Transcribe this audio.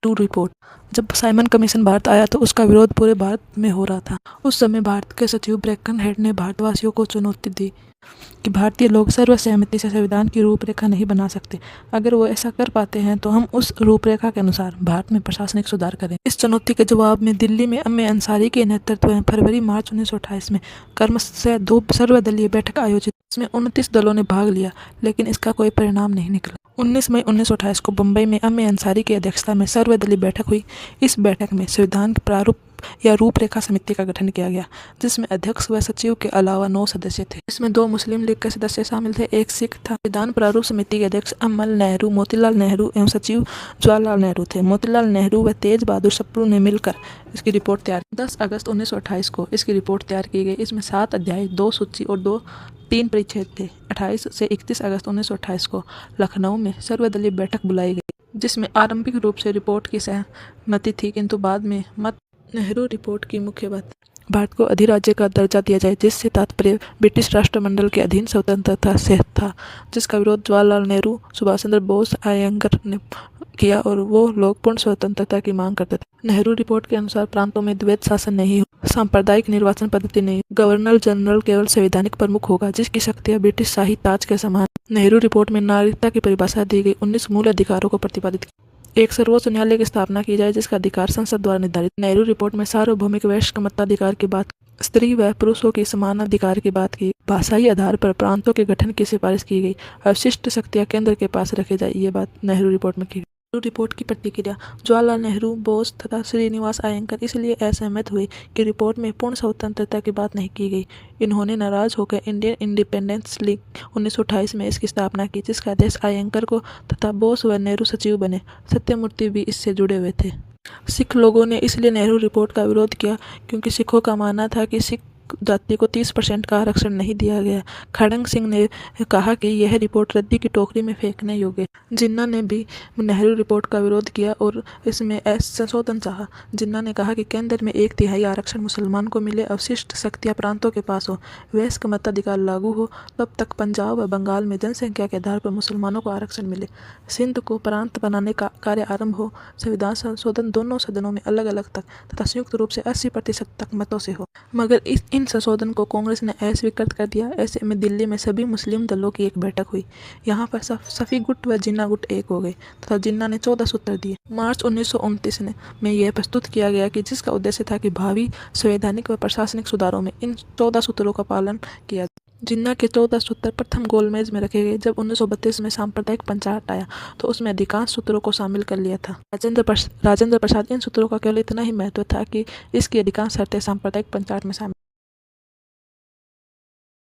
To report. जब Simon Commission Bharat आया तो उसका विरोध पूरे भारत में हो रहा था। उस समय भारत के सचिव ब्रैकनहेड ने भारतवासियों को चुनौती दी कि भारतीय लोग सर्वसहमति से संविधान की रूपरेखा नहीं बना सकते। अगर वो ऐसा कर पाते हैं तो हम उस रूपरेखा के अनुसार भारत में प्रशासनिक सुधार करें। इस चुनौती के जवाब में दिल्ली में अम्मे अंसारी के नेतृत्व में फरवरी मार्च 1928 में क्रमशः 2 सर्वदलीय बैठक आयोजित। इसमें 29 दलों ने भाग लिया, लेकिन इसका कोई परिणाम नहीं निकला। 19 मई 1928 को मुंबई में अम्मे अंसारी की अध्यक्षता में सर्वदलीय बैठक हुई। इस बैठक में संविधान के प्रारूप या रूपरेखा समिति का गठन किया गया, जिसमें अध्यक्ष व सचिव के अलावा 9 सदस्य थे। इसमें 2 मुस्लिम लीग के सदस्य शामिल थे, एक सिख था। संविधान प्रारूप समिति के अध्यक्ष अमल नेहरू, मोतीलाल नेहरू एवं सचिव जवाहरलाल नेहरू थे। मोतीलाल नेहरू व तेज बहादुर सप्रू ने मिलकर इसकी रिपोर्ट तैयार की। 10 अगस्त 1928 को इसकी रिपोर्ट तैयार की गई। इसमें 7 अध्याय, 2 सूची और 3 परिच्छेद थे। 28 से 31 अगस्त 1928 को लखनऊ में सर्वदलीय बैठक बुलाई गई, जिसमें आरंभिक रूप से रिपोर्ट की सहमति थी, किंतु बाद में मत नेहरू रिपोर्ट की मुख्य बात भारत को अधिराज्य का दर्जा दिया जाए, जिससे तात्पर्य ब्रिटिश राष्ट्रमंडल के अधीन स्वतंत्रता से था, जिसका विरोध जवाहरलाल नेहरू, सुभाष चंद्र बोस, अयंगर ने किया और वो लोग पूर्ण स्वतंत्रता की मांग करते थे। नेहरू रिपोर्ट के अनुसार प्रांतों में द्वैत शासन नहीं हो, सांप्रदायिक निर्वाचन पद्धति नहीं, गवर्नर जनरल केवल संवैधानिक प्रमुख होगा, जिसकी शक्तियां ब्रिटिश शाही ताज के समान। नेहरू रिपोर्ट में नागरिकता की परिभाषा दी गई। 19 मूल अधिकारों को प्रतिपादित किया। एक सर्वोच्च न्यायालय की स्थापना की जाए, जिसका अधिकार संसद द्वारा निर्धारित। नेहरू रिपोर्ट में सार्वभौमिक वैश्विक मताधिकार की बात, स्त्री व पुरुषों की समान अधिकार की बात की, भाषाई आधार पर प्रांतों के गठन की सिफारिश की गई, अवशिष्ट शक्तियां केंद्र के पास रखे जाए, ये बात नेहरू रिपोर्ट में की गई। नेहरू रिपोर्ट की प्रतिक्रिया। जवाहरलाल नेहरू, बोस तथा श्रीनिवास अयंगर इसलिए असहमत हुए कि रिपोर्ट में पूर्ण स्वतंत्रता की बात नहीं की गई। इन्होंने नाराज होकर इंडियन इंडिपेंडेंस लीग 1928 में इसकी स्थापना की, जिसका अध्यक्ष अयंगर को तथा बोस व नेहरू सचिव बने। सत्यमूर्ति भी इससे जुड़े हुए थे। सिख लोगों ने इसलिए नेहरू रिपोर्ट का विरोध किया क्योंकि सिखों का मानना था कि सिख जाति को 30% का आरक्षण नहीं दिया गया। खड़ंग सिंह ने कहा कि यह रिपोर्ट रद्दी की टोकरी में फेंकने योग्य। जिन्ना ने भी नेहरू रिपोर्ट का विरोध किया और इसमें संशोधन चाहा। जिन्ना ने कहा कि केंद्र में 1/3 आरक्षण मुसलमान को मिले, अवशिष्ट शक्तियां प्रांतों के पास हो, वयस्क मताधिकार लागू हो, तब तक पंजाब व बंगाल में जनसंख्या के आधार पर मुसलमानों को आरक्षण मिले, सिंध को प्रांत बनाने का कार्य आरंभ हो, संविधान संशोधन दोनों सदनों में अलग अलग तक तथा संयुक्त रूप से 80% तक मतों से हो। मगर इन संशोधन को कांग्रेस ने अस्वीकृत कर दिया। ऐसे में दिल्ली में सभी मुस्लिम दलों की एक बैठक हुई। यहाँ पर सफ़ी गुट व जिन्ना गुट एक हो गए तथा जिन्ना ने 14 सूत्र दिए। मार्च 1929 में यह प्रस्तुत किया गया कि जिसका उद्देश्य था कि भावी संवैधानिक व प्रशासनिक सुधारों में इन 14 सूत्रों का पालन किया। जिन्ना के 14 सूत्र प्रथम गोलमेज में रखे गए। जब 1932 में सांप्रदायिक पंचायत आया तो उसमें अधिकांश सूत्रों को शामिल कर लिया था। राजेंद्र प्रसाद इन सूत्रों का केवल इतना ही महत्व था कि इसकी अधिकांश शर्तें सांप्रदायिक पंचायत में शामिल